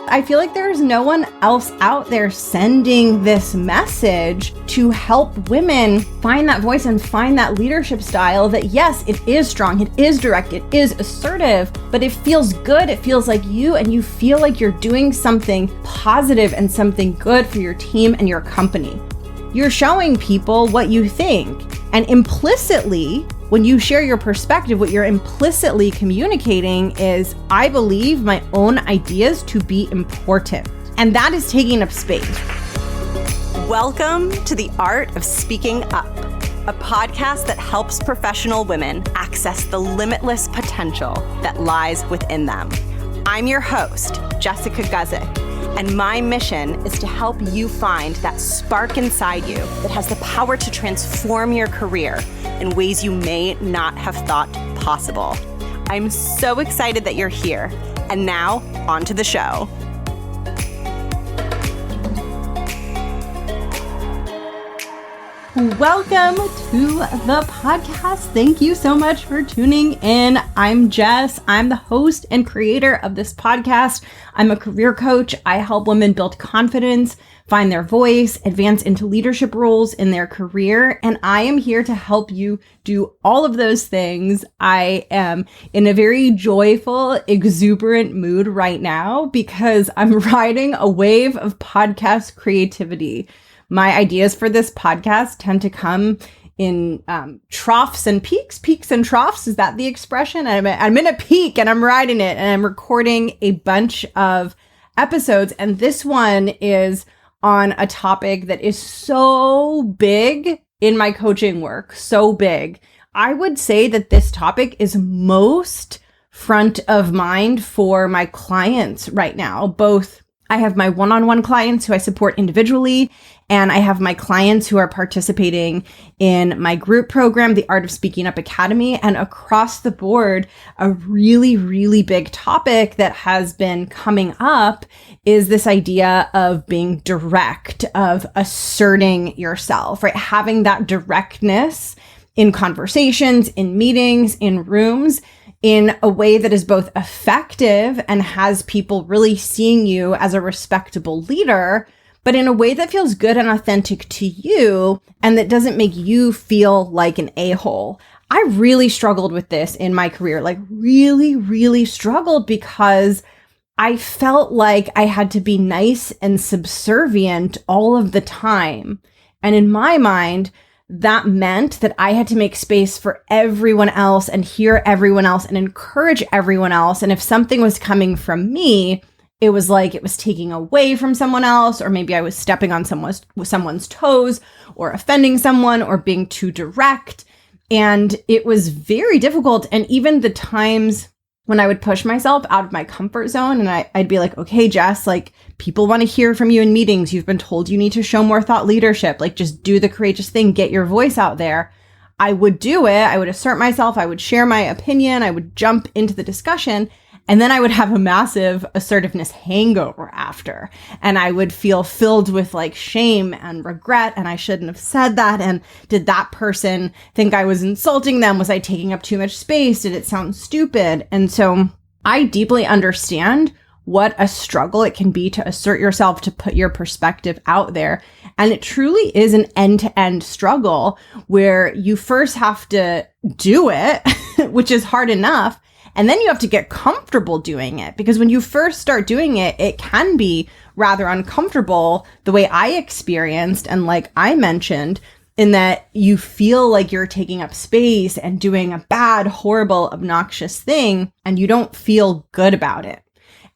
I feel like there's no one else out there sending this message to help women find that voice and find that leadership style that, yes, it is strong, it is direct, it is assertive, but it feels good. It feels like you, and you feel like you're doing something positive and something good for your team and your company. You're showing people what you think, and implicitly, when you share your perspective, what you're implicitly communicating is, I believe my own ideas to be important. And that is taking up space. Welcome to The Art of Speaking Up, a podcast that helps professional women access the limitless potential that lies within them. I'm your host, Jessica Guzik, and my mission is to help you find that spark inside you that has the power to transform your career in ways you may not have thought possible. I'm so excited that you're here. And now, on to the show. Welcome to the podcast. Thank you so much for tuning in. I'm Jess. I'm the host and creator of this podcast. I'm a career coach. I help women build confidence, find their voice, advance into leadership roles in their career. And I am here to help you do all of those things. I am in a very joyful, exuberant mood right now because I'm riding a wave of podcast creativity. My ideas for this podcast tend to come in troughs and peaks and troughs. Is that the expression? I'm in a peak and I'm riding it, and I'm recording a bunch of episodes. And this one is on a topic that is so big in my coaching work, so big. I would say that this topic is most front of mind for my clients right now. Both I have my one-on-one clients who I support individually, and I have my clients who are participating in my group program, the Art of Speaking Up Academy. And across the board, a really, really big topic that has been coming up is this idea of being direct, of asserting yourself, right? Having that directness in conversations, in meetings, in rooms, in a way that is both effective and has people really seeing you as a respectable leader, but in a way that feels good and authentic to you and that doesn't make you feel like an a-hole. I really struggled with this in my career, really struggled, because I felt like I had to be nice and subservient all of the time. And in my mind, that meant that I had to make space for everyone else and hear everyone else and encourage everyone else. And if something was coming from me, it was like it was taking away from someone else, or maybe I was stepping on someone's toes or offending someone or being too direct. And it was very difficult. And even the times when I would push myself out of my comfort zone and I'd be like, okay, Jess, people want to hear from you in meetings. You've been told you need to show more thought leadership. Just do the courageous thing, get your voice out there. I would do it. I would assert myself. I would share my opinion. I would jump into the discussion. And then I would have a massive assertiveness hangover after. And I would feel filled with shame and regret. And I shouldn't have said that. And did that person think I was insulting them? Was I taking up too much space? Did it sound stupid? And so I deeply understand what a struggle it can be to assert yourself, to put your perspective out there. And it truly is an end-to-end struggle where you first have to do it, which is hard enough. And then you have to get comfortable doing it, because when you first start doing it, it can be rather uncomfortable the way I experienced. And like I mentioned, in that you feel like you're taking up space and doing a bad, horrible, obnoxious thing, and you don't feel good about it.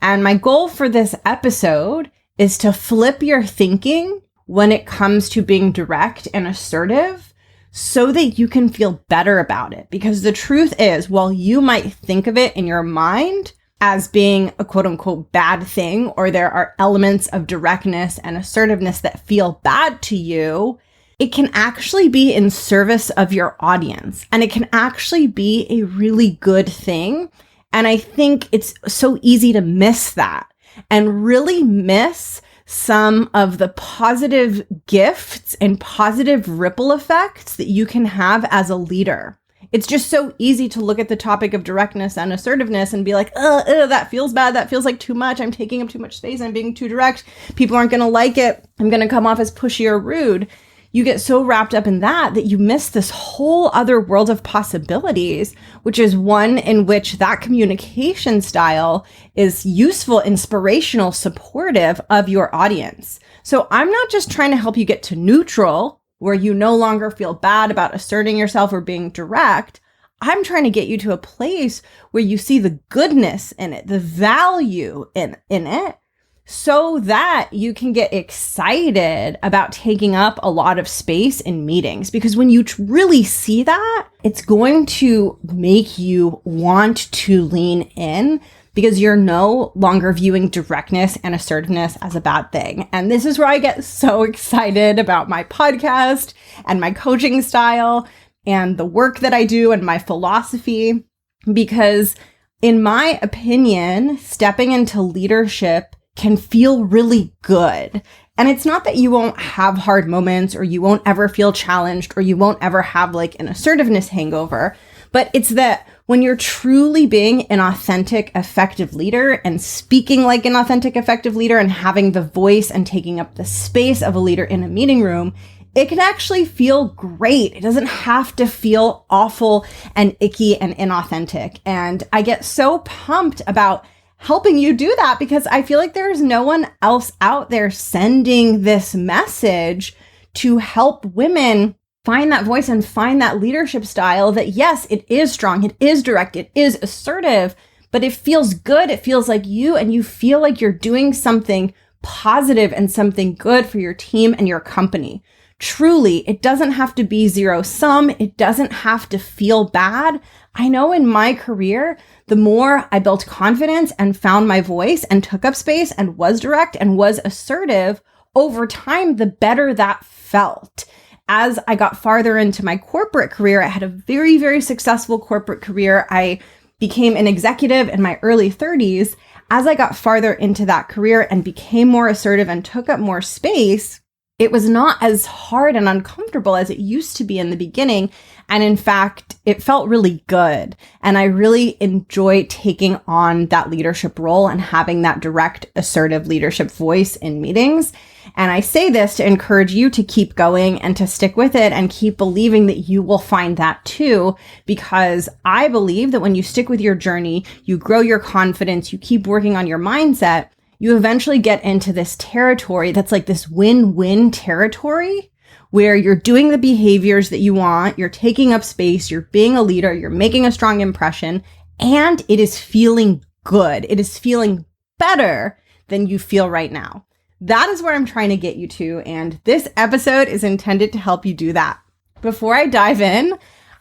And my goal for this episode is to flip your thinking when it comes to being direct and assertive, so that you can feel better about it. Because the truth is, while you might think of it in your mind as being a quote unquote bad thing, or there are elements of directness and assertiveness that feel bad to you, it can actually be in service of your audience. And it can actually be a really good thing. And I think it's so easy to miss that and really miss some of the positive gifts and positive ripple effects that you can have as a leader. It's just so easy to look at the topic of directness and assertiveness and be like, that feels bad. That feels like too much. I'm taking up too much space. I'm being too direct. People aren't going to like it. I'm going to come off as pushy or rude. You get so wrapped up in that you miss this whole other world of possibilities, which is one in which that communication style is useful, inspirational, supportive of your audience. So I'm not just trying to help you get to neutral, where you no longer feel bad about asserting yourself or being direct. I'm trying to get you to a place where you see the goodness in it, the value in it, so that you can get excited about taking up a lot of space in meetings. Because when you really see that, it's going to make you want to lean in, because you're no longer viewing directness and assertiveness as a bad thing. And this is where I get so excited about my podcast and my coaching style and the work that I do and my philosophy, because in my opinion, stepping into leadership can feel really good. And it's not that you won't have hard moments or you won't ever feel challenged or you won't ever have like an assertiveness hangover, but it's that when you're truly being an authentic, effective leader and speaking like an authentic, effective leader and having the voice and taking up the space of a leader in a meeting room, it can actually feel great. It doesn't have to feel awful and icky and inauthentic. And I get so pumped about helping you do that, because I feel like there's no one else out there sending this message to help women find that voice and find that leadership style that, yes, it is strong, it is direct, it is assertive, but it feels good. It feels like you, and you feel like you're doing something positive and something good for your team and your company. Truly, it doesn't have to be zero sum. It doesn't have to feel bad. I know in my career, the more I built confidence and found my voice and took up space and was direct and was assertive, over time, the better that felt. As I got farther into my corporate career, I had a very, very successful corporate career. I became an executive in my early 30s. As I got farther into that career and became more assertive and took up more space, it was not as hard and uncomfortable as it used to be in the beginning. And in fact, it felt really good. And I really enjoy taking on that leadership role and having that direct, assertive leadership voice in meetings. And I say this to encourage you to keep going and to stick with it and keep believing that you will find that too, because I believe that when you stick with your journey, you grow your confidence, you keep working on your mindset, you eventually get into this territory that's like this win-win territory where you're doing the behaviors that you want, you're taking up space, you're being a leader, you're making a strong impression, and it is feeling good. It is feeling better than you feel right now. That is where I'm trying to get you to, and this episode is intended to help you do that. Before I dive in,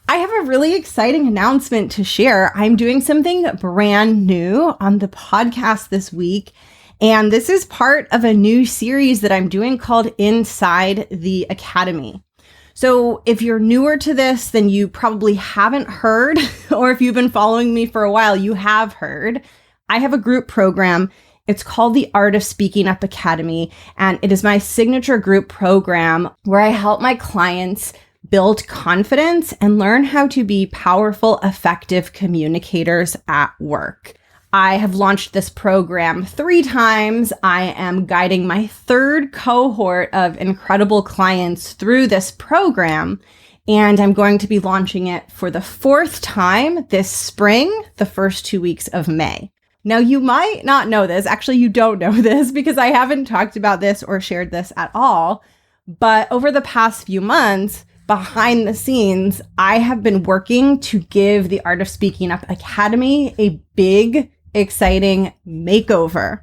I have a really exciting announcement to share. I'm doing something brand new on the podcast this week. And this is part of a new series that I'm doing called Inside the Academy. So if you're newer to this, then you probably haven't heard, or if you've been following me for a while, you have heard. I have a group program. It's called the Art of Speaking Up Academy, and it is my signature group program where I help my clients build confidence and learn how to be powerful, effective communicators at work. I have launched this program 3 times. I am guiding my 3rd cohort of incredible clients through this program, and I'm going to be launching it for the 4th time this spring, the first 2 weeks of May. Now, you might not know this. Actually, you don't know this because I haven't talked about this or shared this at all. But over the past few months, behind the scenes, I have been working to give the Art of Speaking Up Academy a big, exciting makeover.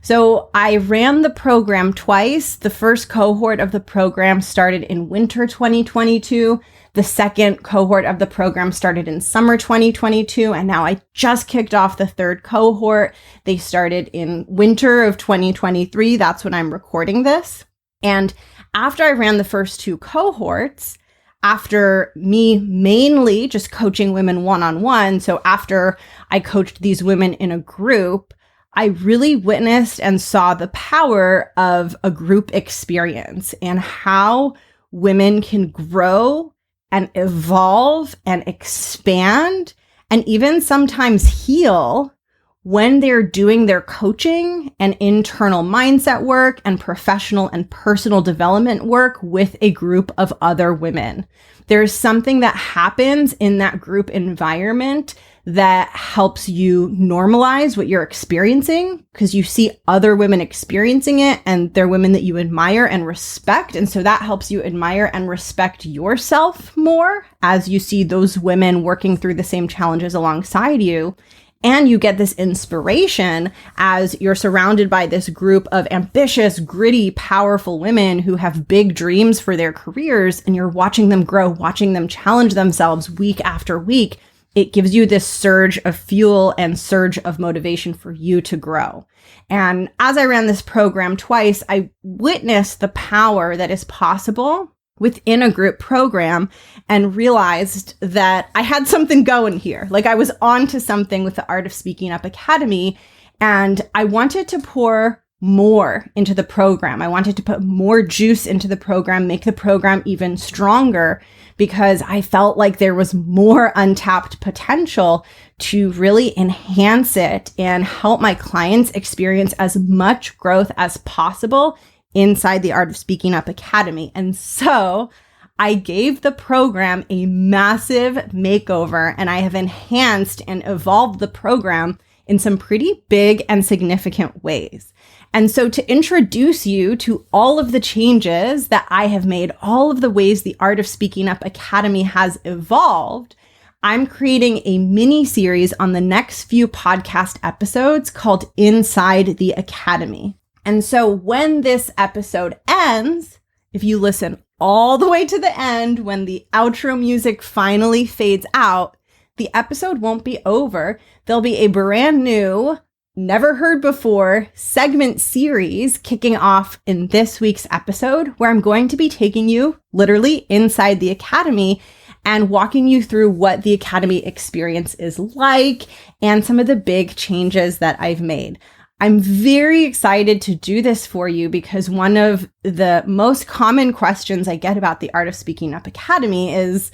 So I ran the program twice. The first cohort of the program started in winter 2022. The second cohort of the program started in summer 2022. And now I just kicked off the 3rd cohort. They started in winter of 2023. That's when I'm recording this. And after I ran the first 2 cohorts, after me mainly just coaching women one-on-one, so after I coached these women in a group, I really witnessed and saw the power of a group experience and how women can grow and evolve and expand and even sometimes heal when they're doing their coaching and internal mindset work and professional and personal development work with a group of other women. There's something that happens in that group environment that helps you normalize what you're experiencing because you see other women experiencing it and they're women that you admire and respect. And so that helps you admire and respect yourself more as you see those women working through the same challenges alongside you. And you get this inspiration as you're surrounded by this group of ambitious, gritty, powerful women who have big dreams for their careers, and you're watching them grow, watching them challenge themselves week after week. It gives you this surge of fuel and surge of motivation for you to grow. And as I ran this program twice, I witnessed the power that is possible within a group program and realized that I had something going here. Like I was onto something with the Art of Speaking Up Academy, and I wanted to pour more into the program. I wanted to put more juice into the program, make the program even stronger, because I felt like there was more untapped potential to really enhance it and help my clients experience as much growth as possible inside the Art of Speaking Up Academy. And so I gave the program a massive makeover, and I have enhanced and evolved the program in some pretty big and significant ways. And so to introduce you to all of the changes that I have made, all of the ways the Art of Speaking Up Academy has evolved, I'm creating a mini series on the next few podcast episodes called Inside the Academy. And so when this episode ends, if you listen all the way to the end, when the outro music finally fades out, the episode won't be over. There'll be a brand new, never heard before segment series kicking off in this week's episode, where I'm going to be taking you literally inside the Academy and walking you through what the Academy experience is like and some of the big changes that I've made. I'm very excited to do this for you because one of the most common questions I get about the Art of Speaking Up Academy is,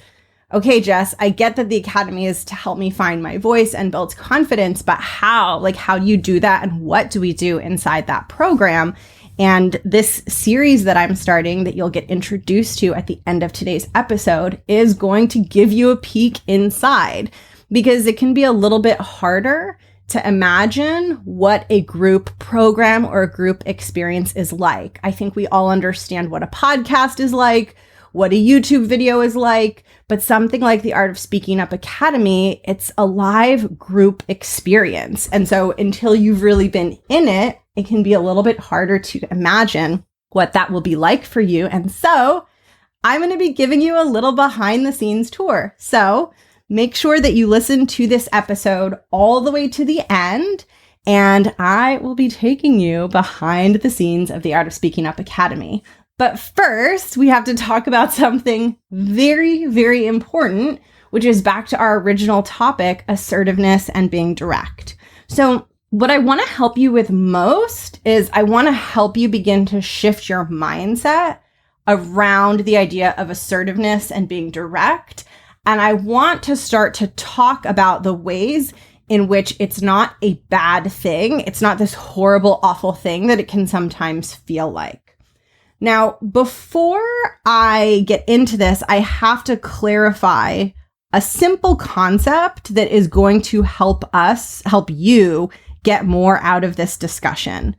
okay, Jess, I get that the Academy is to help me find my voice and build confidence, but how? Like, how do you do that? And what do we do inside that program? And this series that I'm starting that you'll get introduced to at the end of today's episode is going to give you a peek inside, because it can be a little bit harder to imagine what a group program or a group experience is like. I think we all understand what a podcast is like, what a YouTube video is like, but something like the Art of Speaking Up Academy, it's a live group experience. And so until you've really been in it, it can be a little bit harder to imagine what that will be like for you. And so I'm going to be giving you a little behind the scenes tour. So make sure that you listen to this episode all the way to the end, and I will be taking you behind the scenes of the Art of Speaking Up Academy. But first, we have to talk about something very, very important, which is back to our original topic, assertiveness and being direct. So what I want to help you with most is I want to help you begin to shift your mindset around the idea of assertiveness and being direct. And I want to start to talk about the ways in which it's not a bad thing. It's not this horrible, awful thing that it can sometimes feel like. Now, before I get into this, I have to clarify a simple concept that is going to help you get more out of this discussion.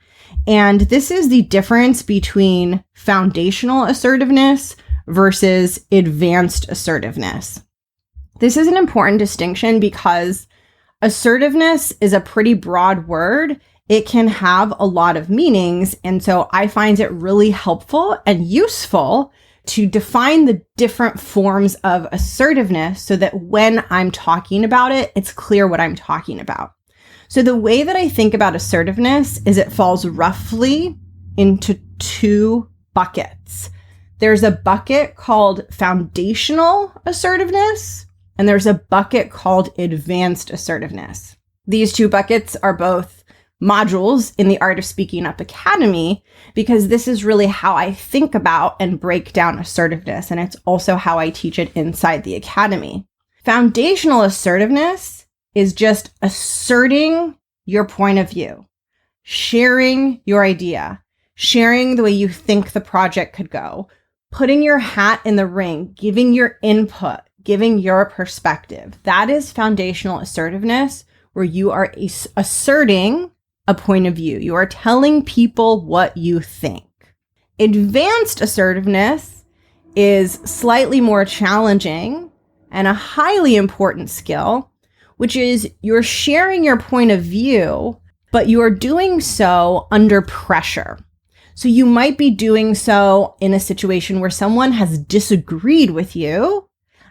And this is the difference between foundational assertiveness versus advanced assertiveness. This is an important distinction because assertiveness is a pretty broad word. It can have a lot of meanings. And so I find it really helpful and useful to define the different forms of assertiveness so that when I'm talking about it, it's clear what I'm talking about. So the way that I think about assertiveness is it falls roughly into two buckets. There's a bucket called foundational assertiveness, and there's a bucket called advanced assertiveness. These two buckets are both modules in the Art of Speaking Up Academy, because this is really how I think about and break down assertiveness. And it's also how I teach it inside the academy. Foundational assertiveness is just asserting your point of view, sharing your idea, sharing the way you think the project could go, putting your hat in the ring, giving your input, giving your perspective. That is foundational assertiveness, where you are asserting a point of view. You are telling people what you think. Advanced assertiveness is slightly more challenging and a highly important skill, which is you're sharing your point of view, but you are doing so under pressure. So you might be doing so in a situation where someone has disagreed with you,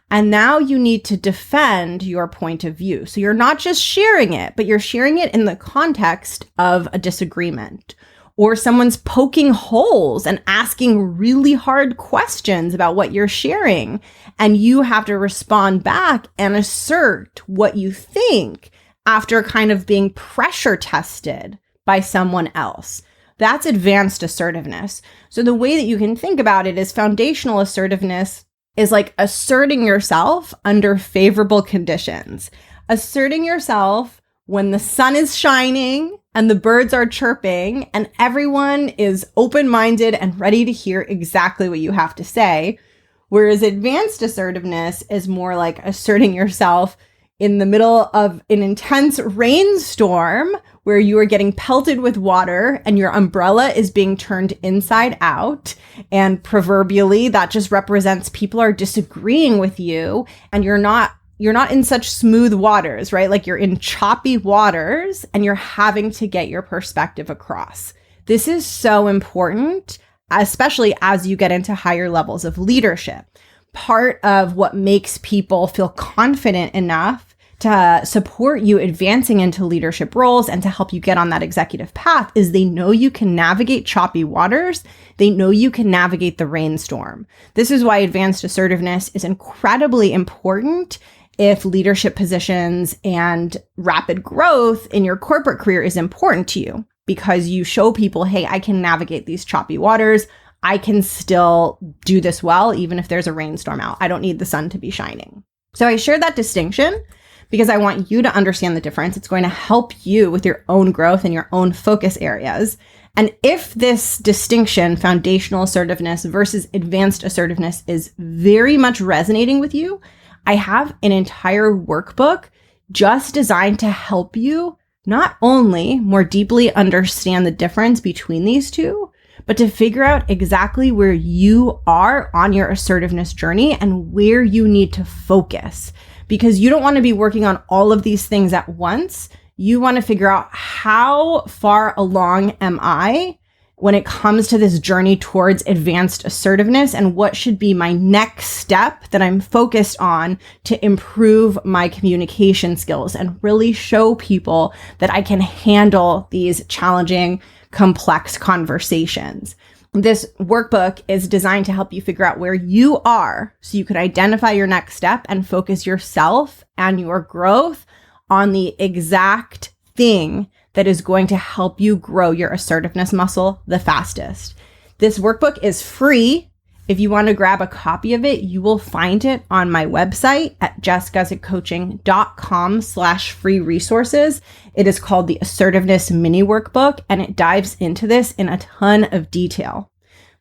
and now you need to defend your point of view. So you're not just sharing it, but you're sharing it in the context of a disagreement, or someone's poking holes and asking really hard questions about what you're sharing. And you have to respond back and assert what you think after kind of being pressure tested by someone else. That's advanced assertiveness. So the way that you can think about it is foundational assertiveness is like asserting yourself under favorable conditions, asserting yourself when the sun is shining and the birds are chirping and everyone is open-minded and ready to hear exactly what you have to say. Whereas advanced assertiveness is more like asserting yourself in the middle of an intense rainstorm where you are getting pelted with water and your umbrella is being turned inside out. And proverbially, that just represents people are disagreeing with you and you're not in such smooth waters, right? Like you're in choppy waters and you're having to get your perspective across. This is so important, especially as you get into higher levels of leadership. Part of what makes people feel confident enough to support you advancing into leadership roles and to help you get on that executive path is they know you can navigate choppy waters. They know you can navigate the rainstorm. This is why advanced assertiveness is incredibly important if leadership positions and rapid growth in your corporate career is important to you, because you show people, hey, I can navigate these choppy waters. I can still do this well, even if there's a rainstorm out. I don't need the sun to be shining. So I share that distinction because I want you to understand the difference. It's going to help you with your own growth and your own focus areas. And if this distinction, foundational assertiveness versus advanced assertiveness, is very much resonating with you, I have an entire workbook just designed to help you not only more deeply understand the difference between these two, but to figure out exactly where you are on your assertiveness journey and where you need to focus. Because you don't want to be working on all of these things at once. You want to figure out how far along am I when it comes to this journey towards advanced assertiveness, and what should be my next step that I'm focused on to improve my communication skills and really show people that I can handle these challenging, complex conversations. This workbook is designed to help you figure out where you are so you could identify your next step and focus yourself and your growth on the exact thing that is going to help you grow your assertiveness muscle the fastest. This workbook is free. If you want to grab a copy of it, you will find it on my website at jessguzikcoaching.com/free resources. It is called the Assertiveness Mini Workbook, and it dives into this in a ton of detail.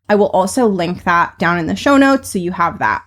I will also link that down in the show notes so you have that.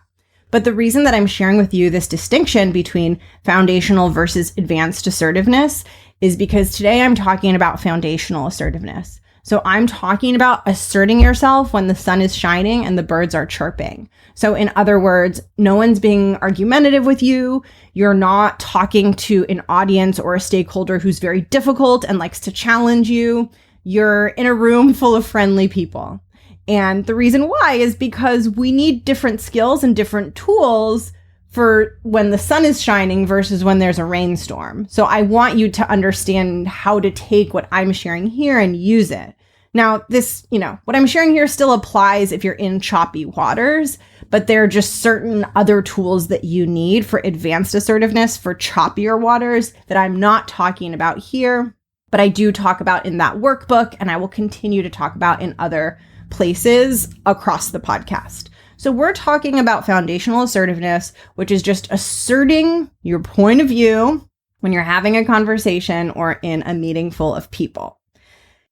But the reason that I'm sharing with you this distinction between foundational versus advanced assertiveness is because today I'm talking about foundational assertiveness. So I'm talking about asserting yourself when the sun is shining and the birds are chirping. So in other words, no one's being argumentative with you. You're not talking to an audience or a stakeholder who's very difficult and likes to challenge you. You're in a room full of friendly people. And the reason why is because we need different skills and different tools for when the sun is shining versus when there's a rainstorm. So I want you to understand how to take what I'm sharing here and use it. Now, this, what I'm sharing here still applies if you're in choppy waters, but there are just certain other tools that you need for advanced assertiveness for choppier waters that I'm not talking about here. but I do talk about in that workbook, and I will continue to talk about in other places across the podcast. So we're talking about foundational assertiveness, which is just asserting your point of view when you're having a conversation or in a meeting full of people.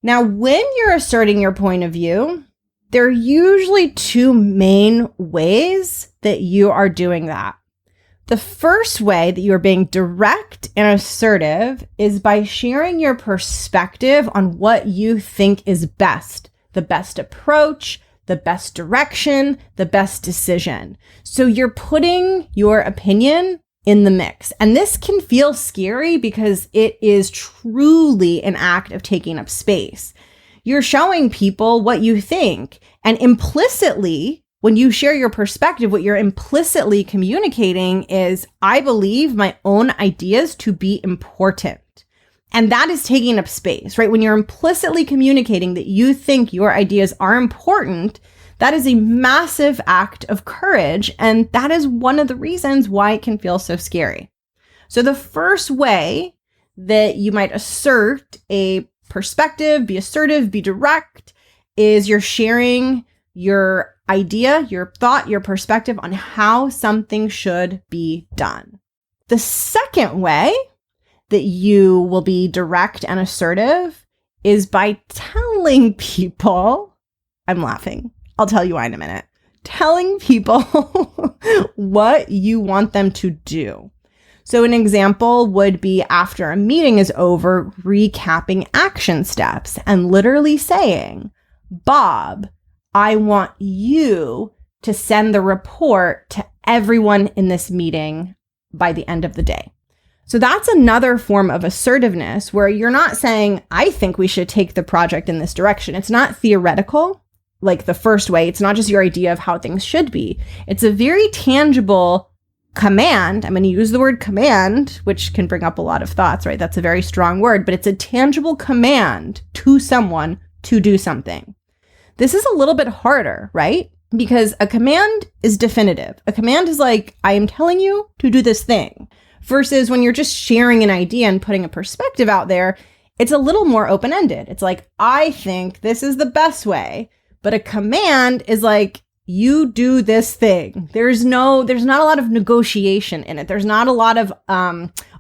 Now, when you're asserting your point of view, there are usually two main ways that you are doing that. The first way that you're being direct and assertive is by sharing your perspective on what you think is best, the best approach, the best direction, the best decision. So you're putting your opinion in the mix. And this can feel scary because it is truly an act of taking up space. You're showing people what you think. And implicitly, when you share your perspective, what you're implicitly communicating is, I believe my own ideas to be important. And that is taking up space, right? When you're implicitly communicating that you think your ideas are important, that is a massive act of courage. And that is one of the reasons why it can feel so scary. So the first way that you might assert a perspective, be assertive, be direct, is you're sharing your idea, your thought, your perspective on how something should be done. The second way that you will be direct and assertive is by telling people, I'm laughing, I'll tell you why in a minute, telling people what you want them to do. So an example would be after a meeting is over, recapping action steps and literally saying, Bob, I want you to send the report to everyone in this meeting by the end of the day. So that's another form of assertiveness where you're not saying, I think we should take the project in this direction. It's not theoretical like the first way. It's not just your idea of how things should be. It's a very tangible command. I'm going to use the word command, which can bring up a lot of thoughts, right? That's a very strong word, but it's a tangible command to someone to do something. This is a little bit harder, right? Because a command is definitive. A command is like, I am telling you to do this thing. Versus when you're just sharing an idea and putting a perspective out there, it's a little more open-ended. It's like, I think this is the best way. But a command is like, you do this thing. There's not a lot of negotiation in it. There's not a lot of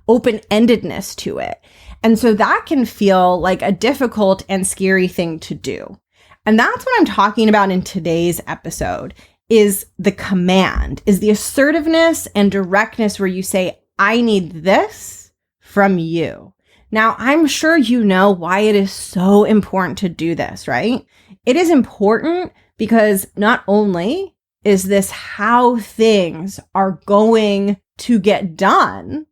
open-endedness to it. And so that can feel like a difficult and scary thing to do. And that's what I'm talking about in today's episode, is the command, is the assertiveness and directness where you say, I need this from you. Now, I'm sure you know why it is so important to do this, right? It is important because not only is this how things are going to get done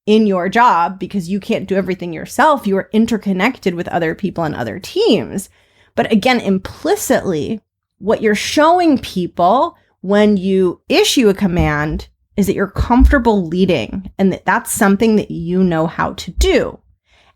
in your job, because you can't do everything yourself, you are interconnected with other people and other teams. But again, implicitly, what you're showing people when you issue a command is that you're comfortable leading and that that's something that you know how to do.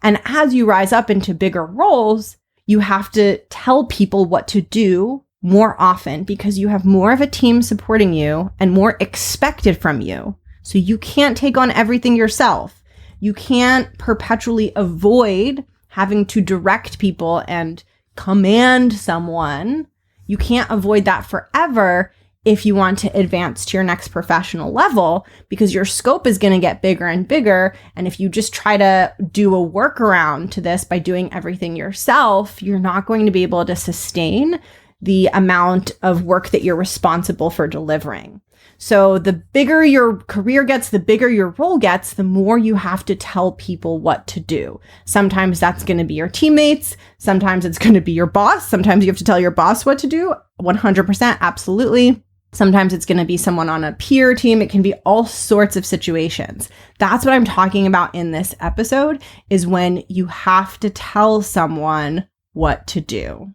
And as you rise up into bigger roles, you have to tell people what to do more often because you have more of a team supporting you and more expected from you. So you can't take on everything yourself. You can't perpetually avoid having to direct people and command someone. You can't avoid that forever if you want to advance to your next professional level, because your scope is going to get bigger and bigger. And if you just try to do a workaround to this by doing everything yourself, you're not going to be able to sustain the amount of work that you're responsible for delivering. So the bigger your career gets, the bigger your role gets, the more you have to tell people what to do. Sometimes that's going to be your teammates. Sometimes it's going to be your boss. Sometimes you have to tell your boss what to do. 100%, absolutely. Sometimes it's going to be someone on a peer team. It can be all sorts of situations. That's what I'm talking about in this episode, is when you have to tell someone what to do.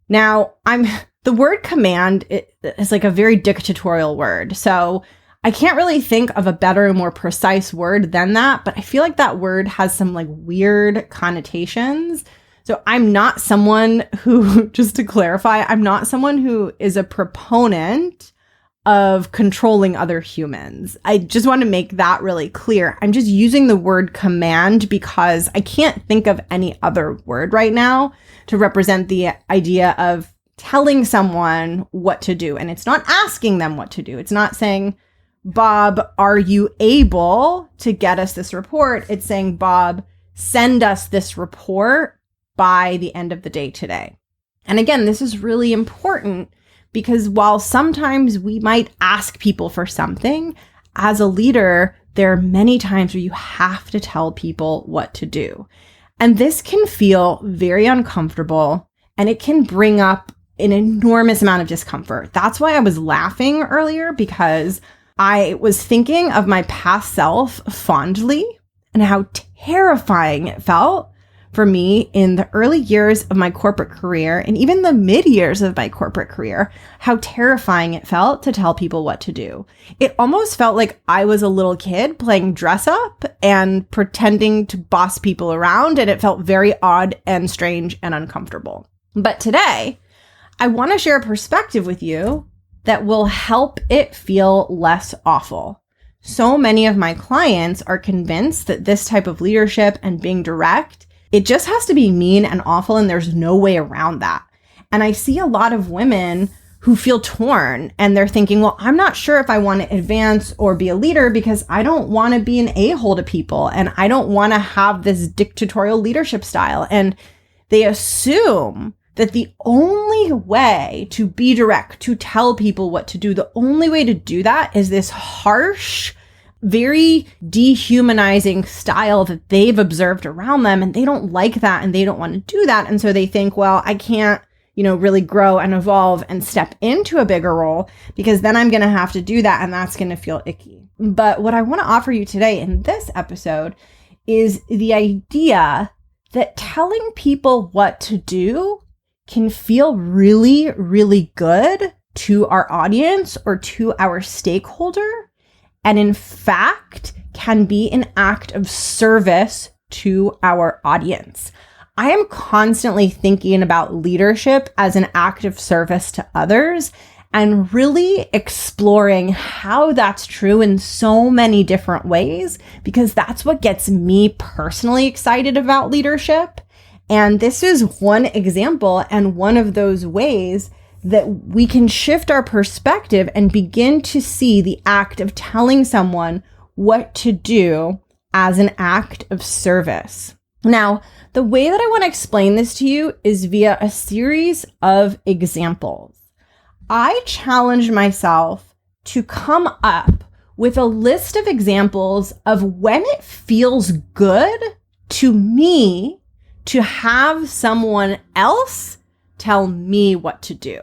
Now, the word command is like a very dictatorial word. So I can't really think of a better and more precise word than that, but I feel like that word has some like weird connotations. So I'm not someone who, just to clarify, I'm not someone who is a proponent of controlling other humans. I just want to make that really clear. I'm just using the word command because I can't think of any other word right now to represent the idea of telling someone what to do. And it's not asking them what to do. It's not saying, Bob, are you able to get us this report? It's saying, Bob, send us this report by the end of the day today. And again, this is really important because while sometimes we might ask people for something, as a leader, there are many times where you have to tell people what to do. And this can feel very uncomfortable and it can bring up an enormous amount of discomfort. That's why I was laughing earlier, because I was thinking of my past self fondly and how terrifying it felt for me in the early years of my corporate career and even the mid years of my corporate career, how terrifying it felt to tell people what to do. It almost felt like I was a little kid playing dress up and pretending to boss people around, and it felt very odd and strange and uncomfortable. But today, I want to share a perspective with you that will help it feel less awful. So many of my clients are convinced that this type of leadership and being direct, it just has to be mean and awful, and there's no way around that. And I see a lot of women who feel torn and they're thinking, well, I'm not sure if I want to advance or be a leader because I don't want to be an a-hole to people and I don't want to have this dictatorial leadership style. And they assume that the only way to be direct, to tell people what to do, the only way to do that is this harsh, very dehumanizing style that they've observed around them. And they don't like that and they don't want to do that. And so they think, well, I can't, really grow and evolve and step into a bigger role because then I'm going to have to do that and that's going to feel icky. But what I want to offer you today in this episode is the idea that telling people what to do can feel really, really good to our audience or to our stakeholder, and in fact, can be an act of service to our audience. I am constantly thinking about leadership as an act of service to others and really exploring how that's true in so many different ways, because that's what gets me personally excited about leadership. And this is one example and one of those ways that we can shift our perspective and begin to see the act of telling someone what to do as an act of service. Now, the way that I want to explain this to you is via a series of examples. I challenged myself to come up with a list of examples of when it feels good to me to have someone else tell me what to do.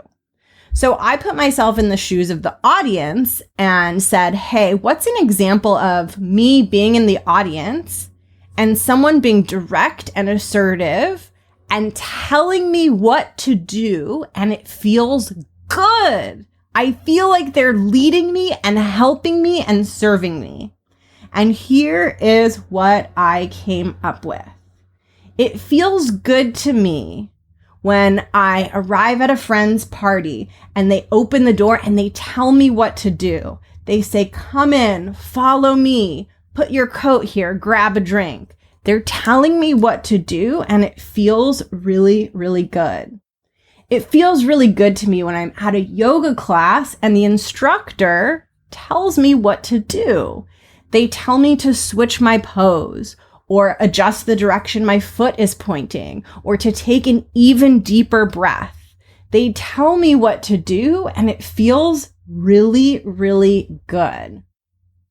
So I put myself in the shoes of the audience and said, hey, what's an example of me being in the audience and someone being direct and assertive and telling me what to do, and it feels good. I feel like they're leading me and helping me and serving me. And here is what I came up with. It feels good to me when I arrive at a friend's party and they open the door and they tell me what to do. They say, come in, follow me, put your coat here, grab a drink. They're telling me what to do, and it feels really, really good. It feels really good to me when I'm at a yoga class and the instructor tells me what to do. They tell me to switch my pose, or adjust the direction my foot is pointing, or to take an even deeper breath. They tell me what to do, and it feels really, really good.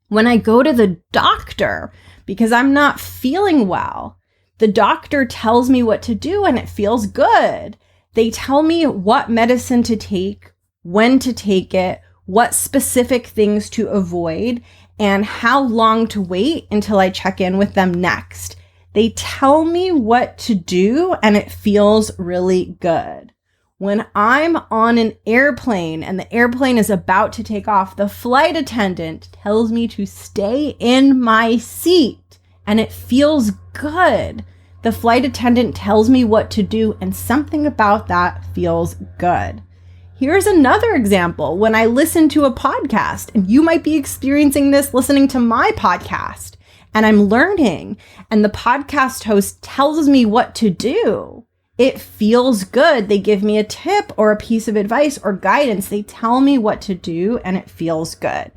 When I go to the doctor because I'm not feeling well, the doctor tells me what to do, and it feels good. They tell me what medicine to take, when to take it, what specific things to avoid, and how long to wait until I check in with them next. They tell me what to do, and it feels really good. When I'm on an airplane and the airplane is about to take off, the flight attendant tells me to stay in my seat, and it feels good. The flight attendant tells me what to do, and something about that feels good. Here's another example. When I listen to a podcast, and you might be experiencing this listening to my podcast, and I'm learning, and the podcast host tells me what to do, it feels good. They give me a tip or a piece of advice or guidance. They tell me what to do, and it feels good.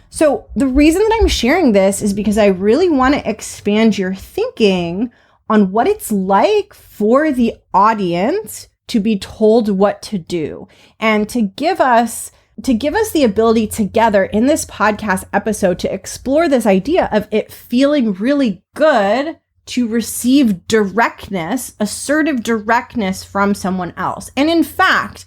So the reason that I'm sharing this is because I really want to expand your thinking on what it's like for the audience to be told what to do, and to give us the ability together in this podcast episode to explore this idea of it feeling really good to receive directness, assertive directness from someone else. And in fact,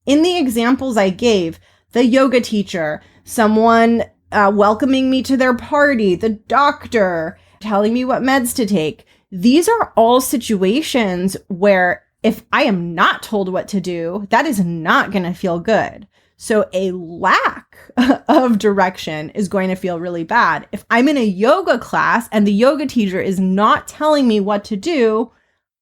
in the examples I gave, the yoga teacher, someone welcoming me to their party, the doctor telling me what meds to take, these are all situations where if I am not told what to do, that is not going to feel good. So a lack of direction is going to feel really bad. If I'm in a yoga class and the yoga teacher is not telling me what to do,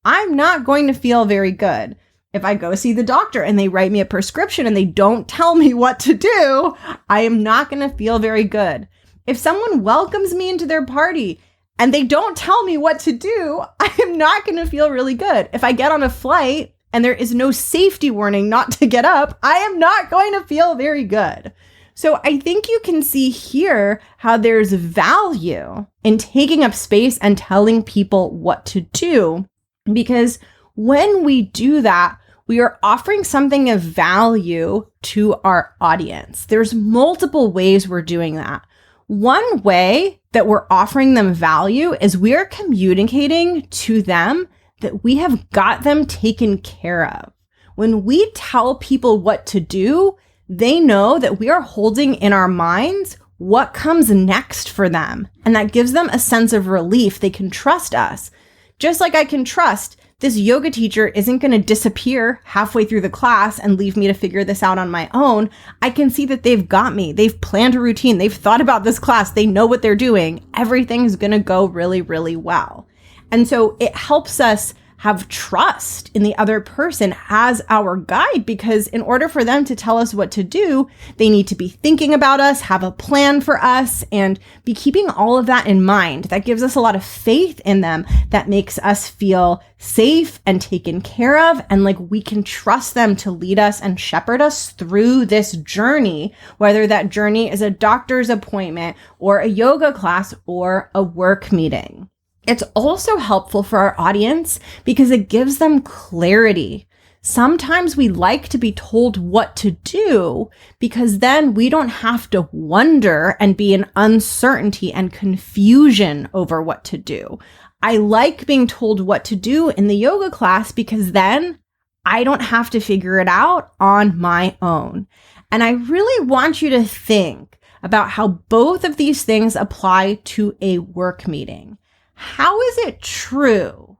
I'm not going to feel very good. If I go see the doctor and they write me a prescription and they don't tell me what to do, I am not going to feel very good. If someone welcomes me into their party and they don't tell me what to do, I am not going to feel really good. If I get on a flight and there is no safety warning not to get up, I am not going to feel very good. So I think you can see here how there's value in taking up space and telling people what to do, because when we do that, we are offering something of value to our audience. There's multiple ways we're doing that. One way that we're offering them value is we are communicating to them that we have got them taken care of. When we tell people what to do, they know that we are holding in our minds what comes next for them. And that gives them a sense of relief. They can trust us. Just like I can trust this yoga teacher isn't going to disappear halfway through the class and leave me to figure this out on my own. I can see that they've got me. They've planned a routine. They've thought about this class. They know what they're doing. Everything's going to go really, really well. And so it helps us have trust in the other person as our guide, because in order for them to tell us what to do, they need to be thinking about us, have a plan for us, and be keeping all of that in mind. That gives us a lot of faith in them. That makes us feel safe and taken care of, and like we can trust them to lead us and shepherd us through this journey, whether that journey is a doctor's appointment or a yoga class or a work meeting. It's also helpful for our audience because it gives them clarity. Sometimes we like to be told what to do because then we don't have to wonder and be in uncertainty and confusion over what to do. I like being told what to do in the yoga class because then I don't have to figure it out on my own. And I really want you to think about how both of these things apply to a work meeting. How is it true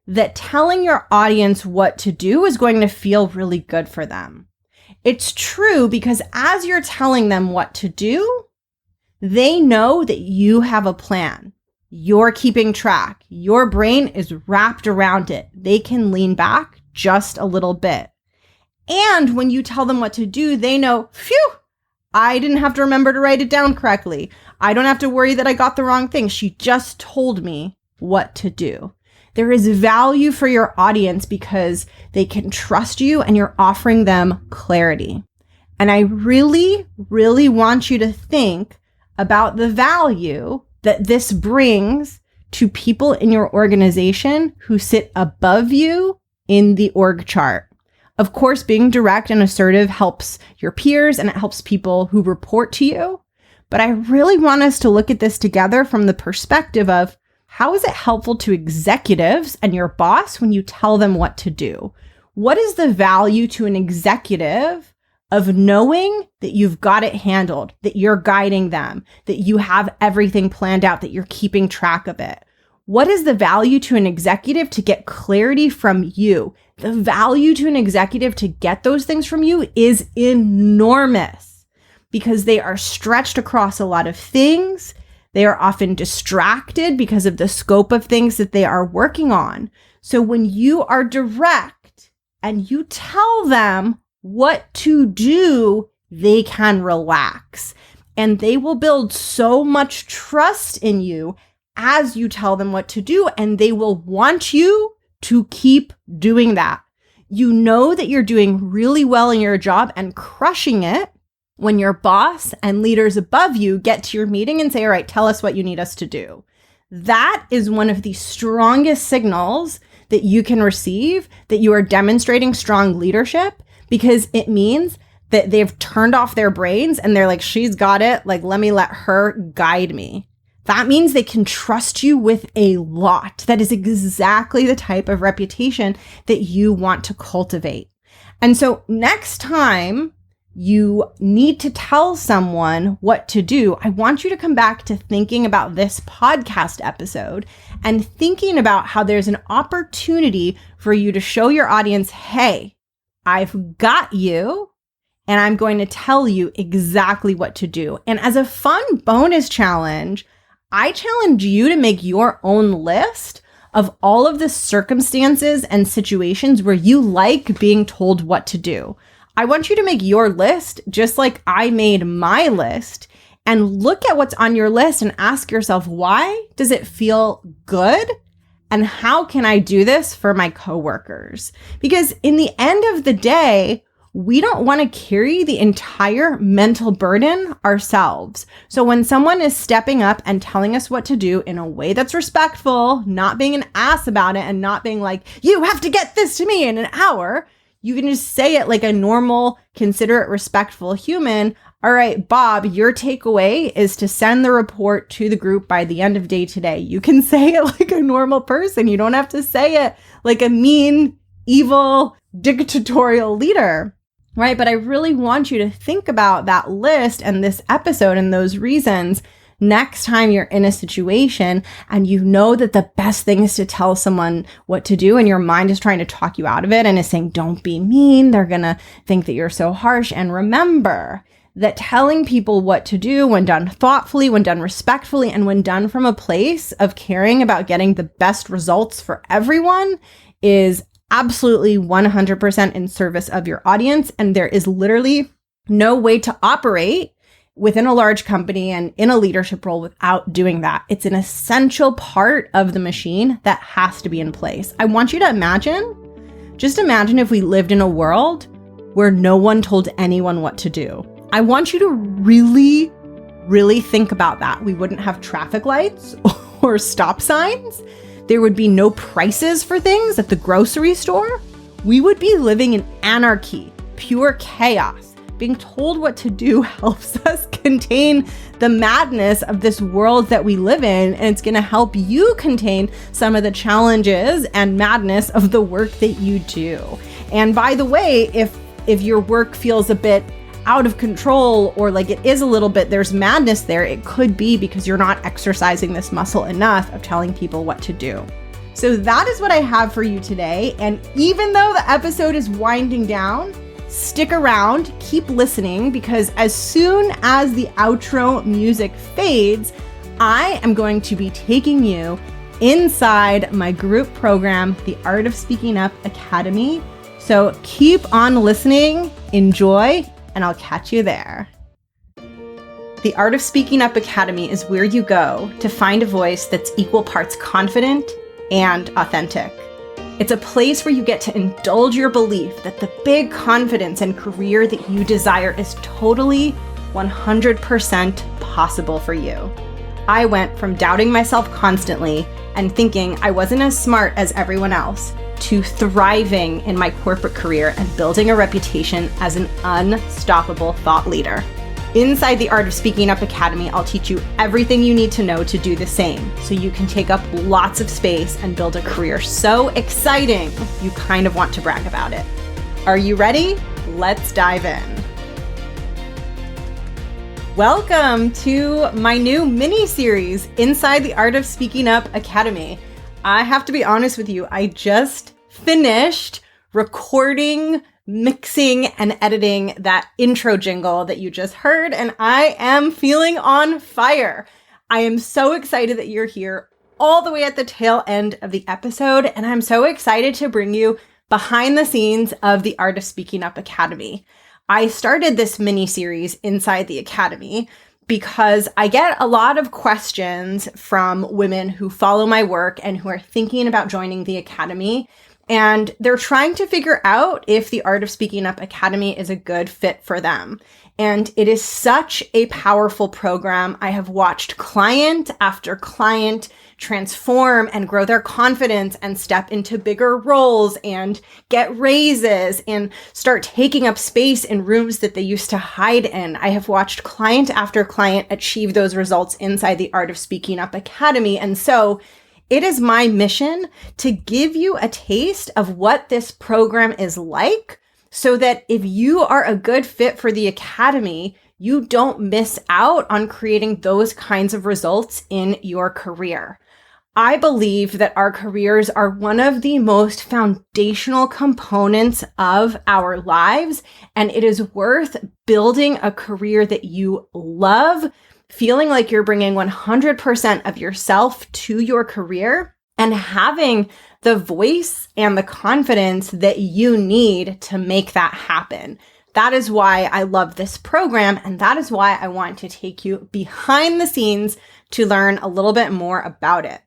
that telling your audience what to do is going to feel really good for them? It's true because as you're telling them what to do, they know that you have a plan. You're keeping track. Your brain is wrapped around it. They can lean back just a little bit. And when you tell them what to do, they know, phew, I didn't have to remember to write it down correctly. I don't have to worry that I got the wrong thing. She just told me what to do. There is value for your audience because they can trust you and you're offering them clarity. And I really, really want you to think about the value that this brings to people in your organization who sit above you in the org chart. Of course, being direct and assertive helps your peers and it helps people who report to you. But I really want us to look at this together from the perspective of how is it helpful to executives and your boss when you tell them what to do? What is the value to an executive of knowing that you've got it handled, that you're guiding them, that you have everything planned out, that you're keeping track of it? What is the value to an executive to get clarity from you? The value to an executive to get those things from you is enormous because they are stretched across a lot of things. They are often distracted because of the scope of things that they are working on. So when you are direct and you tell them what to do, they can relax. And they will build so much trust in you as you tell them what to do, and they will want you to keep doing that. You know that you're doing really well in your job and crushing it when your boss and leaders above you get to your meeting and say, all right, tell us what you need us to do. That is one of the strongest signals that you can receive that you are demonstrating strong leadership, because it means that they've turned off their brains and they're like, she's got it. Like, let me let her guide me. That means they can trust you with a lot. That is exactly the type of reputation that you want to cultivate. And so next time you need to tell someone what to do, I want you to come back to thinking about this podcast episode and thinking about how there's an opportunity for you to show your audience, hey, I've got you, and I'm going to tell you exactly what to do. And as a fun bonus challenge, I challenge you to make your own list of all of the circumstances and situations where you like being told what to do. I want you to make your list just like I made my list, and look at what's on your list and ask yourself, why does it feel good? And how can I do this for my coworkers? Because in the end of the day, we don't want to carry the entire mental burden ourselves. So when someone is stepping up and telling us what to do in a way that's respectful, not being an ass about it and not being like, you have to get this to me in an hour, you can just say it like a normal, considerate, respectful human. All right, Bob, your takeaway is to send the report to the group by the end of day today. You can say it like a normal person. You don't have to say it like a mean, evil, dictatorial leader, right? But I really want you to think about that list and this episode and those reasons next time you're in a situation and you know that the best thing is to tell someone what to do and your mind is trying to talk you out of it and is saying, don't be mean. They're going to think that you're so harsh. And remember that telling people what to do, when done thoughtfully, when done respectfully, and when done from a place of caring about getting the best results for everyone, is absolutely 100% in service of your audience. And there is literally no way to operate within a large company and in a leadership role without doing that. It's an essential part of the machine that has to be in place. I want you to just imagine if we lived in a world where no one told anyone what to do. I want you to really, really think about that. We wouldn't have traffic lights or stop signs. There would be no prices for things at the grocery store. We would be living in anarchy, pure chaos. Being told what to do helps us contain the madness of this world that we live in, and it's going to help you contain some of the challenges and madness of the work that you do. And by the way, if your work feels a bit out of control or like it is a little bit, there's madness there, it could be because you're not exercising this muscle enough of telling people what to do. So that is what I have for you today. And even though the episode is winding down, stick around, keep listening, because as soon as the outro music fades, I am going to be taking you inside my group program, the Art of Speaking Up Academy. So keep on listening, enjoy, and I'll catch you there. The Art of Speaking Up Academy is where you go to find a voice that's equal parts confident and authentic. It's a place where you get to indulge your belief that the big confidence and career that you desire is totally 100% possible for you. I went from doubting myself constantly and thinking I wasn't as smart as everyone else to thriving in my corporate career and building a reputation as an unstoppable thought leader. Inside the Art of Speaking Up Academy, I'll teach you everything you need to know to do the same so you can take up lots of space and build a career so exciting you kind of want to brag about it. Are you ready? Let's dive in. Welcome to my new mini-series, Inside the Art of Speaking Up Academy. I have to be honest with you, I just finished recording, mixing, and editing that intro jingle that you just heard, and I am feeling on fire. I am so excited that you're here all the way at the tail end of the episode, and I'm so excited to bring you behind the scenes of the Art of Speaking Up Academy. I started this mini series inside the Academy because I get a lot of questions from women who follow my work and who are thinking about joining the Academy. And they're trying to figure out if the Art of Speaking Up Academy is a good fit for them. And it is such a powerful program. I have watched client after client transform and grow their confidence and step into bigger roles and get raises and start taking up space in rooms that they used to hide in. I have watched client after client achieve those results inside the Art of Speaking Up Academy. And so it is my mission to give you a taste of what this program is like so that if you are a good fit for the Academy, you don't miss out on creating those kinds of results in your career. I believe that our careers are one of the most foundational components of our lives, and it is worth building a career that you love, feeling like you're bringing 100% of yourself to your career, and having the voice and the confidence that you need to make that happen. That is why I love this program, and that is why I want to take you behind the scenes to learn a little bit more about it.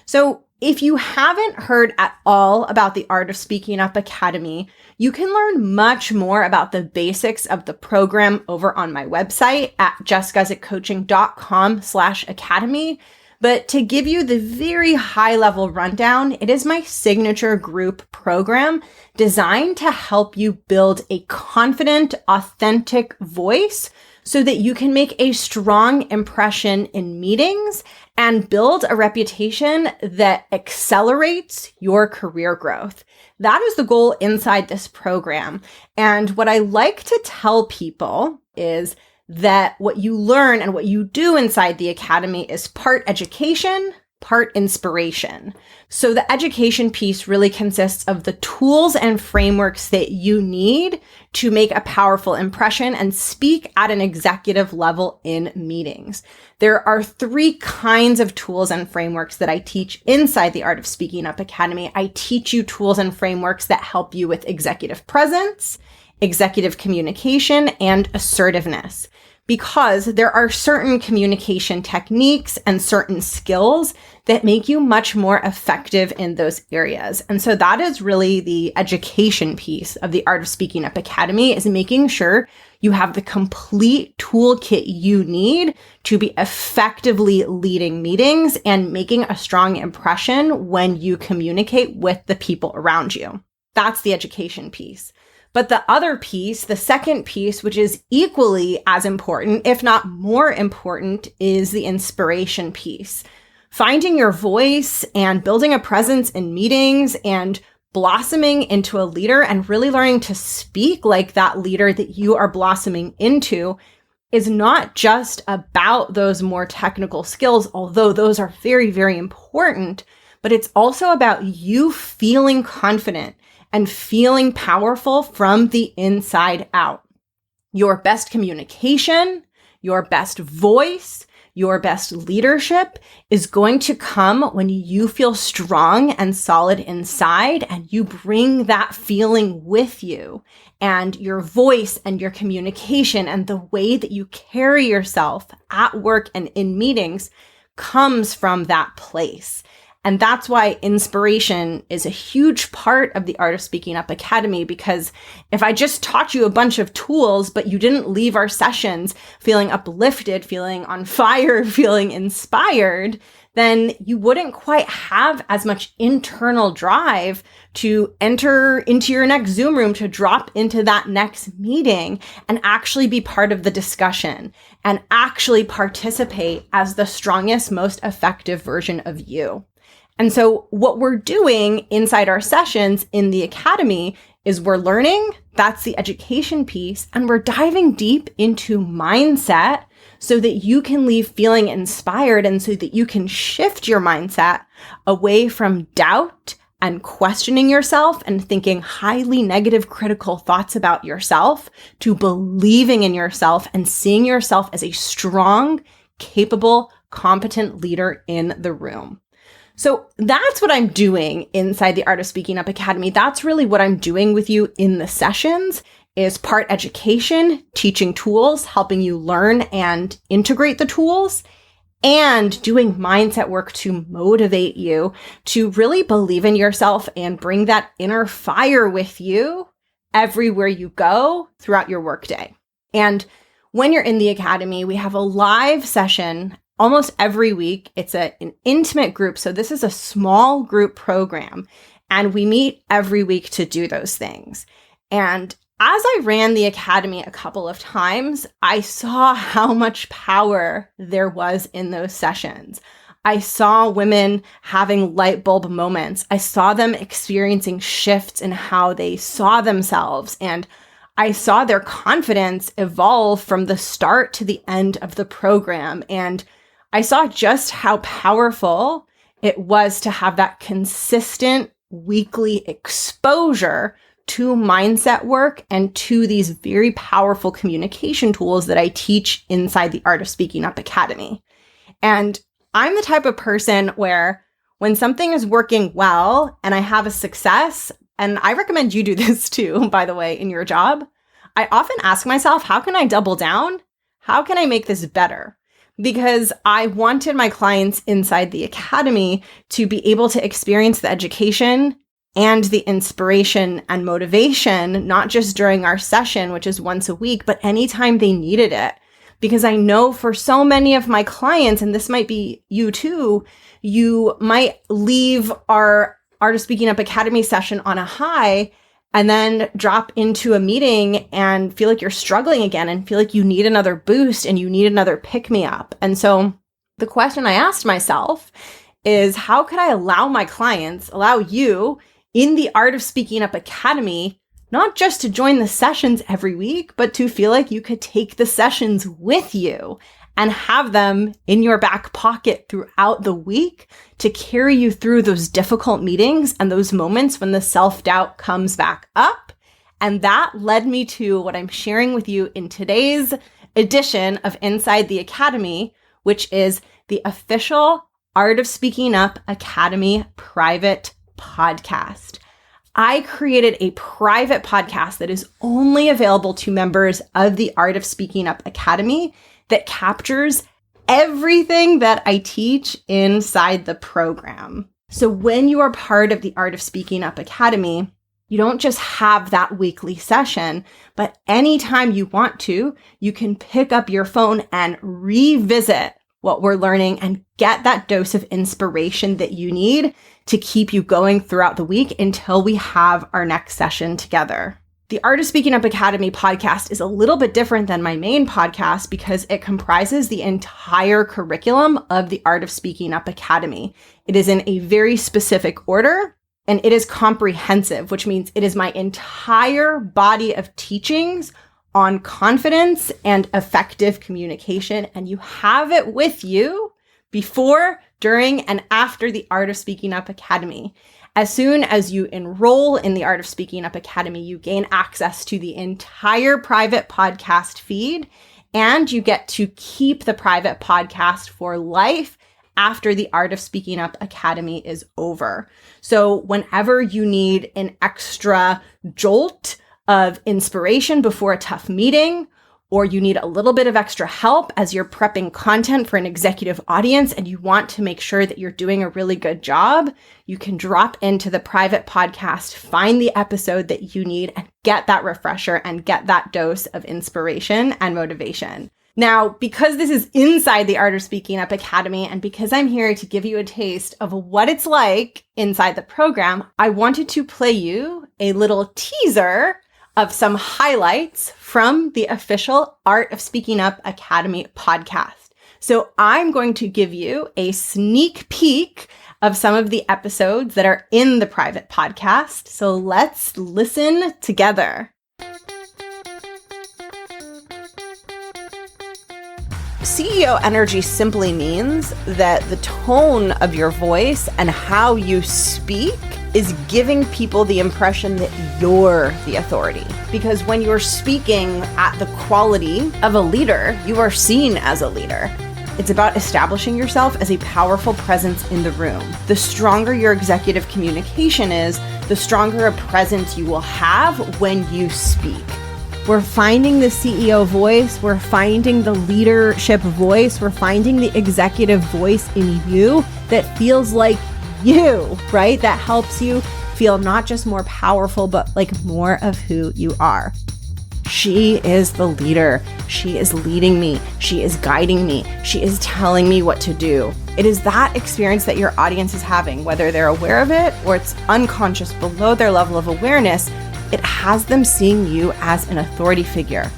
So if you haven't heard at all about the Art of Speaking Up Academy, you can learn much more about the basics of the program over on my website at jessguzikcoaching.com/academy. But to give you the very high level rundown, it is my signature group program designed to help you build a confident, authentic voice so that you can make a strong impression in meetings and build a reputation that accelerates your career growth. That is the goal inside this program. And what I like to tell people is that what you learn and what you do inside the Academy is part education, part inspiration. So the education piece really consists of the tools and frameworks that you need to make a powerful impression and speak at an executive level in meetings. There are 3 kinds of tools and frameworks that I teach inside the Art of Speaking Up Academy. I teach you tools and frameworks that help you with executive presence, executive communication, and assertiveness. Because there are certain communication techniques and certain skills that make you much more effective in those areas. And so that is really the education piece of the Art of Speaking Up Academy, is making sure you have the complete toolkit you need to be effectively leading meetings and making a strong impression when you communicate with the people around you. That's the education piece. But the other piece, the second piece, which is equally as important, if not more important, is the inspiration piece. Finding your voice and building a presence in meetings and blossoming into a leader and really learning to speak like that leader that you are blossoming into is not just about those more technical skills, although those are very, very important, but it's also about you feeling confident and feeling powerful from the inside out. Your best communication, your best voice, your best leadership is going to come when you feel strong and solid inside and you bring that feeling with you. And your voice and your communication and the way that you carry yourself at work and in meetings comes from that place. And that's why inspiration is a huge part of the Art of Speaking Up Academy, because if I just taught you a bunch of tools, but you didn't leave our sessions feeling uplifted, feeling on fire, feeling inspired, then you wouldn't quite have as much internal drive to enter into your next Zoom room, to drop into that next meeting and actually be part of the discussion and actually participate as the strongest, most effective version of you. And so what we're doing inside our sessions in the Academy is we're learning, that's the education piece, and we're diving deep into mindset so that you can leave feeling inspired and so that you can shift your mindset away from doubt and questioning yourself and thinking highly negative, critical thoughts about yourself to believing in yourself and seeing yourself as a strong, capable, competent leader in the room. So that's what I'm doing inside the Art of Speaking Up Academy. That's really what I'm doing with you in the sessions, is part education, teaching tools, helping you learn and integrate the tools, and doing mindset work to motivate you to really believe in yourself and bring that inner fire with you everywhere you go throughout your workday. And when you're in the academy, we have a live session almost every week. It's an intimate group. So this is a small group program, and we meet every week to do those things. And as I ran the academy a couple of times, I saw how much power there was in those sessions. I saw women having light bulb moments. I saw them experiencing shifts in how they saw themselves, and I saw their confidence evolve from the start to the end of the program. And I saw just how powerful it was to have that consistent weekly exposure to mindset work and to these very powerful communication tools that I teach inside the Art of Speaking Up Academy. And I'm the type of person where when something is working well and I have a success, and I recommend you do this too, by the way, in your job, I often ask myself, how can I double down? How can I make this better? Because I wanted my clients inside the academy to be able to experience the education and the inspiration and motivation, not just during our session, which is once a week, but anytime they needed it. Because I know for so many of my clients, and this might be you too, you might leave our Art of Speaking Up Academy session on a high and then drop into a meeting and feel like you're struggling again and feel like you need another boost and you need another pick-me-up. And so the question I asked myself is, how could I allow you in the Art of Speaking Up Academy, not just to join the sessions every week, but to feel like you could take the sessions with you and have them in your back pocket throughout the week to carry you through those difficult meetings and those moments when the self-doubt comes back up. And that led me to what I'm sharing with you in today's edition of Inside the Academy, which is the official Art of Speaking Up Academy private podcast. I created a private podcast that is only available to members of the Art of Speaking Up Academy that captures everything that I teach inside the program. So when you are part of the Art of Speaking Up Academy, you don't just have that weekly session, but anytime you want to, you can pick up your phone and revisit what we're learning and get that dose of inspiration that you need to keep you going throughout the week until we have our next session together. The Art of Speaking Up Academy podcast is a little bit different than my main podcast because it comprises the entire curriculum of the Art of Speaking Up Academy. It is in a very specific order, and it is comprehensive, which means it is my entire body of teachings on confidence and effective communication, and you have it with you before, during, and after the Art of Speaking Up Academy. As soon as you enroll in the Art of Speaking Up Academy, you gain access to the entire private podcast feed, and you get to keep the private podcast for life after the Art of Speaking Up Academy is over. So whenever you need an extra jolt of inspiration before a tough meeting, or you need a little bit of extra help as you're prepping content for an executive audience and you want to make sure that you're doing a really good job, you can drop into the private podcast, find the episode that you need, and get that refresher and get that dose of inspiration and motivation. Now, because this is inside the Art of Speaking Up Academy, and because I'm here to give you a taste of what it's like inside the program, I wanted to play you a little teaser of some highlights from the official Art of Speaking Up Academy podcast. So I'm going to give you a sneak peek of some of the episodes that are in the private podcast. So let's listen together. CEO energy simply means that the tone of your voice and how you speak is giving people the impression that you're the authority. Because when you're speaking at the quality of a leader, you are seen as a leader. It's about establishing yourself as a powerful presence in the room. The stronger your executive communication is, the stronger a presence you will have when you speak. We're finding the CEO voice, we're finding the leadership voice, we're finding the executive voice in you that feels like you, right? That helps you feel not just more powerful, but like more of who you are. She is the leader. She is leading me. She is guiding me. She is telling me what to do. It is that experience that your audience is having, whether they're aware of it or it's unconscious below their level of awareness. It has them seeing you as an authority figure.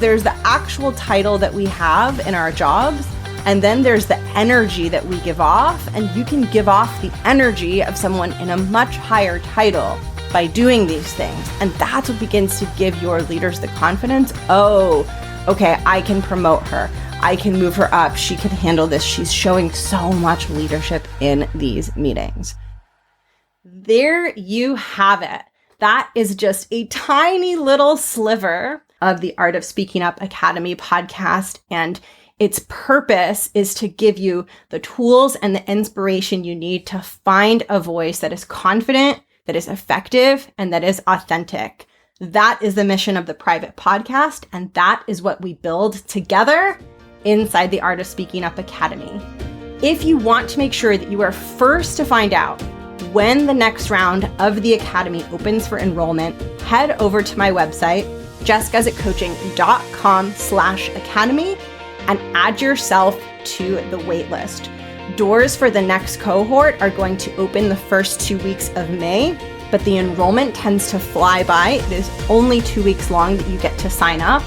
There's the actual title that we have in our jobs, and then there's the energy that we give off, and you can give off the energy of someone in a much higher title by doing these things. And that's what begins to give your leaders the confidence. Oh, okay, I can promote her. I can move her up. She can handle this. She's showing so much leadership in these meetings. There you have it. That is just a tiny little sliver of the Art of Speaking Up Academy podcast. And its purpose is to give you the tools and the inspiration you need to find a voice that is confident, that is effective, and that is authentic. That is the mission of the private podcast, and that is what we build together inside the Art of Speaking Up Academy. If you want to make sure that you are first to find out when the next round of the Academy opens for enrollment, head over to my website, jessgussitcoaching.com/academy, and add yourself to the waitlist. Doors for the next cohort are going to open the first 2 weeks of May, but the enrollment tends to fly by. It is only 2 weeks long that you get to sign up.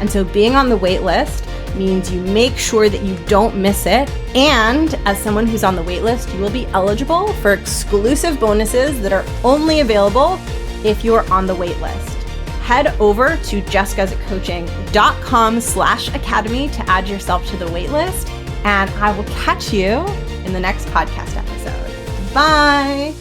And so being on the wait list means you make sure that you don't miss it. And as someone who's on the wait list, you will be eligible for exclusive bonuses that are only available if you are on the wait list. Head over to jessgussitcoaching.com/academy to add yourself to the wait list. And I will catch you in the next podcast episode. Bye.